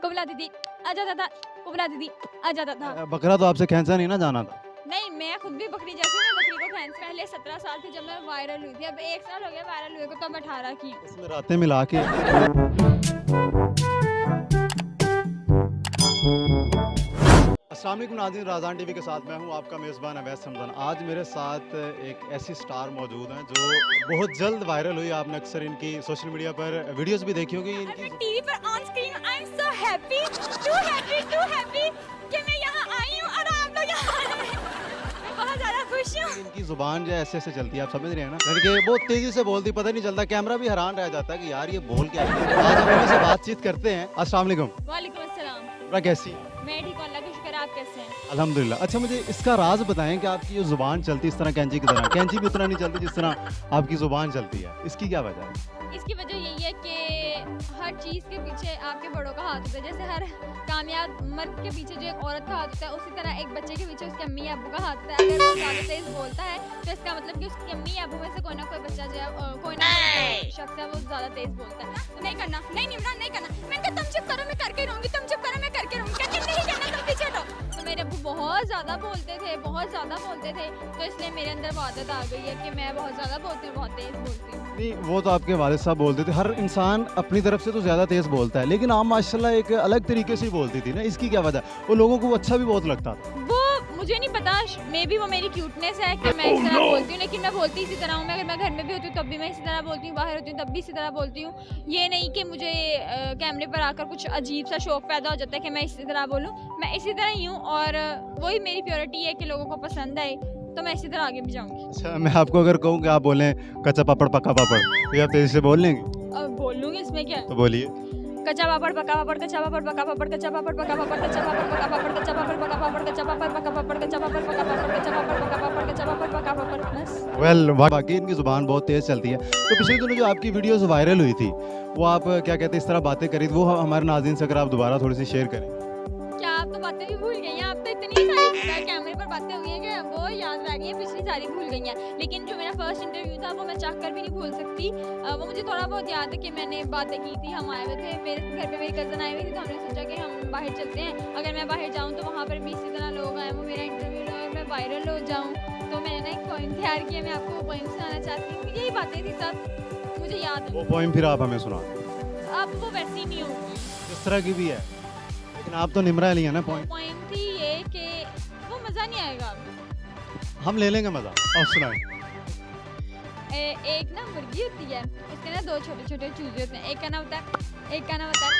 कुबला दीदी आ जाता था, कुबला दीदी आ जाता था। बकरा तो आपसे खींचा नहीं ना जाना था। नहीं, मैं खुद भी बकरी जैसी हूँ, मैं बकरी को खींच पहले 17 साल थी जब मैं वायरल हुई थी, अब 1 साल हो गया वायरल हुए को, तो मैं 18 की हूँ। इसमें रातें मिला के अस्सलाम वालेकुम नाज़रीन, राज़ान टीवी के साथ मैं हूं आपका मेज़बान अवैस रमज़ान। आज मेरे साथ एक ऐसी स्टार मौजूद हैं जो बहुत जल्द वायरल हुई। आपने अक्सर इनकी सोशल मीडिया पर वीडियोस भी देखी होगी और इनकी। मैं टीवी पर on screen I am so happy, too happy कि मैं यहाँ आई हूँ और आप लोग यहाँ आए हैं। मैं बहुत ज़्यादा खुश हूँ। इनकी ज़ुबान जो है ऐसे ऐसे चलती है, आप समझ रहे हैं ना, लड़के बहुत तेज़ी से बोलती, पता नहीं चलता, कैमरा भी हैरान रह जाता है कि यार ये बोल क्या है। आज हम इनसे बातचीत करते हैं। अस्सलाम वालेकुम। वालेकुम अस्सलाम। पूरा कैसी? मैं ठीक हूँ, अल्लाह का शुक्र, आप कैसे हैं? अल्हम्दुलिल्लाह। अच्छा, मुझे इसका राज बताएं कि आपकी जो ज़ुबान चलती है इस तरह कैंची की तरह, कैंची भी उतना नहीं चलती जिस तरह आपकी ज़ुबान चलती है, इसकी क्या वजह है? इसकी वजह यही है कि हर चीज़ के पीछे आपके बड़ों का हाथ होता है। जैसे हर कामयाब मर्द के पीछे जो एक औरत का हाथ होता है, उसी तरह एक बच्चे के पीछे उसके अम्मी अब्बू का हाथ होता है। अगर वो ज़्यादा तेज़ बोलता है तो इसका मतलब कि उसके अम्मी अब्बू में से कोई ना कोई बच्चा जो है, कोई ना कोई शख्स है, वो ज़्यादा तेज़ बोलता है। तो नहीं करना, नहीं निमरान नहीं करना। मैंने कहा तुम चुप करो, मैं करके रहूँगी, तुम चुप करो, मैं करके रहूँगी। कहते नहीं करना, तुम पीछे हटो। तो मेरे अब्बू बहुत ज़्यादा बोलते थे, बहुत ज़्यादा बोलते थे, तो इसलिए मेरे अंदर वो आदत आ गई है कि मैं बहुत ज़्यादा बोलती हूँ, बहुत तेज़ बोलती हूँ। नहीं, वो तो आपके वालिद साहब बोलते थे, हर इंसान अपनी तरफ से तो ज़्यादा तेज़ बोलता है, लेकिन आप माशाल्लाह एक अलग तरीके से ही बोलती थी ना, इसकी क्या वजह? वो लोगों को अच्छा भी बहुत लगता था। वो मुझे नहीं पता, मे बी वो मेरी क्यूटनेस है कि मैं इस तरह बोलती हूँ, लेकिन मैं बोलती इसी तरह हूँ। मैं अगर मैं घर में भी होती हूँ तब भी मैं इसी तरह बोलती हूँ, बाहर होती हूँ तब भी इसी तरह बोलती हूँ। ये नहीं कि मुझे कैमरे पर आकर कुछ अजीब सा शौक पैदा हो जाता है कि मैं इसी तरह बोलूँ। मैं इसी तरह ही हूँ और वही मेरी प्योरिटी है कि लोगों को पसंद आए, तो मैं इसी तरह आगे भी जाऊँगी। अच्छा, मैं आपको अगर कहूँ कि आप बोलें कच्चा पापड़ पका पापड़, तो ये आप तेज़ी से बोल लेंगे? और बोल लूँगी, इसमें क्या है? तो बोलिए। कच्चा पापड़ पका पापड़, कच्चा पापड़ पका पापड़, कच्चा पापड़ पका पापड़, कच्चा पापड़ पका पापड़, कच्चा पापड़ पका पापड़, कच्चा पापड़ पका पापड़, कच्चा पापड़ पका पापड़, कच्चा पापड़ पका पापड़, कच्चा पापड़ पका पापड़। बस। वेल, वाकई इनकी ज़ुबान बहुत तेज़ चलती है। तो पिछले दिनों जो आपकी वीडियोज़ वायरल हुई थी, वो आप क्या कहते हैं इस तरह बातें करी थी, वो हमारे नाज़रीन से अगर आप दोबारा थोड़ी सी शेयर करें। क्या आप तो बातें भी भूल गई हैं? आप तो इतनी सारी कैमरे पर बातें हुई हैं कि वो याद रह गई हैं, पिछली सारी भूल गई हैं। लेकिन जो मेरा फर्स्ट इंटरव्यू था वो मैं चाह कर भी नहीं भूल सकती। वो मुझे थोड़ा बहुत याद है कि मैंने बातें की थी, हम आए हुए थे, मेरे घर पे मेरी कज़न आई हुई थी, तो हमने सोचा कि हम बाहर चलते हैं। अगर मैं बाहर जाऊँ तो वहाँ पर भी इसी तरह लोग आए, वो मेरा इंटरव्यू लें और मैं वायरल हो जाऊँ। तो मैंने ना एक पोएम तैयार किया, मैं आपको वो पोएम सुनाना चाहती हूँ। यही बातें थी सब, मुझे याद है। वो पोएम फिर आप हमें सुना। अब वो वैसी नहीं होगी। इस तरह की भी है, लेकिन आप तो निमरा ली है ना पोएम। पोएम थी ये कि वो मज़ा नहीं आएगा अब। हम ले लेंगे मज़ा, और सुनाएं। एक ना मुर्गी होती है, उसके ना 2 छोटे-छोटे चूजे होते हैं। एक का नाम होता है, एक का नाम होता है।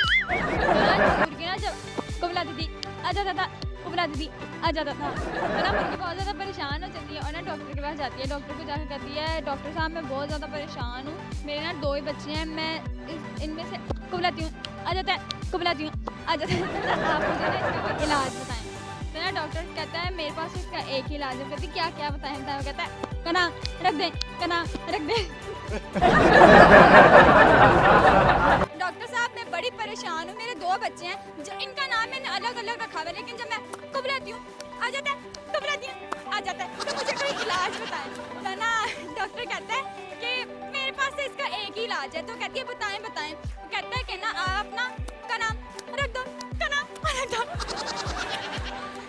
तो मुर्गी ना जब कुबला दीदी आ जाता था, कुबला दीदी आ जाता था, तो ना मुर्गी बहुत ज़्यादा परेशान हो जाती है और ना डॉक्टर के पास जाती है। डॉक्टर को जाकर कहती है, डॉक्टर साहब मैं बहुत ज़्यादा परेशान हूँ, मेरे ना 2 ही बच्चे हैं, मैं इनमें से कुबलाती हूँ, आ जाता है, कुबलाती हूँ, आ जाता है, तो ना आप मुझे ना इसका कोई इलाज बताएं। तो ना डॉक्टर कहता है मेरे पास इसका एक ही इलाज है। कहती क्या क्या बताएं बताएं? वो कहता है कना रख दे, कना रख दे। डॉक्टर साहब मैं बड़ी परेशान हूँ, मेरे 2 बच्चे हैं, जो इनका नाम मैंने अलग अलग रखा हुआ है, लेकिन जब मैं कुबलाती हूँ आ जाता है, कुबलाती हूँ आ जाता है, तो मुझे कोई इलाज बताएं। तो ना डॉक्टर कहता है कि मेरे पास तो इसका एक ही इलाज है। तो कहती है बताएं बताएं। कहता है कि ना आप ना कना रख दो, कना रख दो।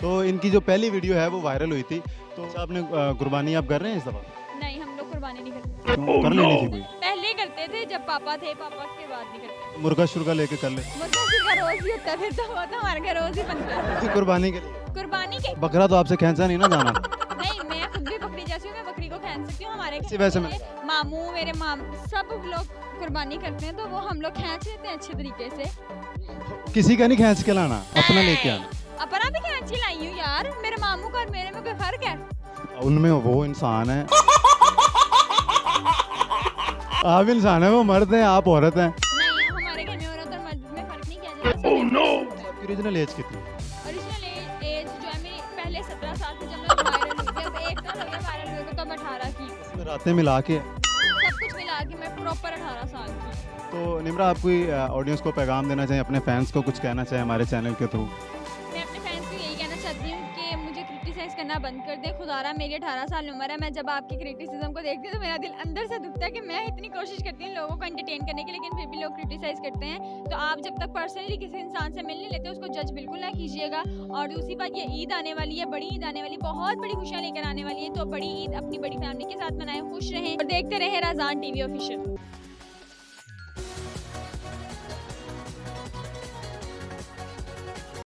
तो इनकी जो पहली वीडियो है वो वायरल हुई थी, तो आपने कुर्बानी आप कर रहे हैं इस दफ़ा? नहीं, हम लोग कुर्बानी नहीं करते। क्यों? कर लेनी थी कोई। पहले करते थे जब पापा थे, पापा के बाद नहीं करते। मुर्गा शुर्गा लेके कर ले, मुर्गा सिर्फ रोज ही होता है, फिर तो वो तो हमारे घर रोज ही बनता है। कुर्बानी के लिए। कुर्बानी के बकरा तो आपसे खींचा नहीं ना जाना था। नहीं, मैं खुद भी बकरी जैसी हूँ, मैं बकरी को खींच सकती हूँ। हमारे इसी वजह से घर में मामू मेरे सब लोग कुर्बानी करते हैं, तो वो हम लोग खींच लेते हैं अच्छे तरीके से। किसी का नहीं खींच के लाना, अपना लेके आना। अपना भी खींच ही लाई हूँ यार, मेरे मामू का और मेरे में कोई फर्क है? उनमें वो इंसान है, आप इंसान है, वो मर्द हैं, आप औरत हैं। नहीं, हमारे घर में औरत और मर्द में फर्क नहीं किया जाता। आपकी ओरिजिनल एज कितनी? ओरिजिनल एज जो है मेरी पहले 17 साल थी जब मैं वायरल हुई थी, अब 1 साल हो गया वायरल हुए को, तो मैं 18 की हूँ। इसमें रातें मिला के। सब कुछ मिला के मैं प्रॉपर 18 साल की। तो निमरा, आप कोई ऑडियंस को पैगाम देना चाहें, अपने फैंस को कुछ कहना चाहें हमारे चैनल के थ्रू? मैं अपने फैंस को यही कहना चाहती हूँ कि मुझे क्रिटिसाइज क्रिटिसाइज़ करना बंद कर दें। खुदारा मेरी 18 साल उम्र है, मैं जब आपकी क्रिटिसिज्म को देखती हूँ तो मेरा दिल अंदर से दुखता है कि मैं इतनी कोशिश करती हूँ लोगों को एंटरटेन करने की, लेकिन फिर भी लोग क्रिटिसाइज़ करते हैं। तो आप जब तक पर्सनली किसी इंसान से मिल नहीं लेते उसको जज बिल्कुल ना कीजिएगा। और दूसरी बात, ये ईद आने वाली है, बड़ी ईद आने वाली, बहुत बड़ी खुशियाँ लेकर आने वाली है, तो बड़ी ईद अपनी बड़ी फैमिली के साथ मनाएं, खुश रहें और देखते रहें राज़ान टीवी ऑफिशियल।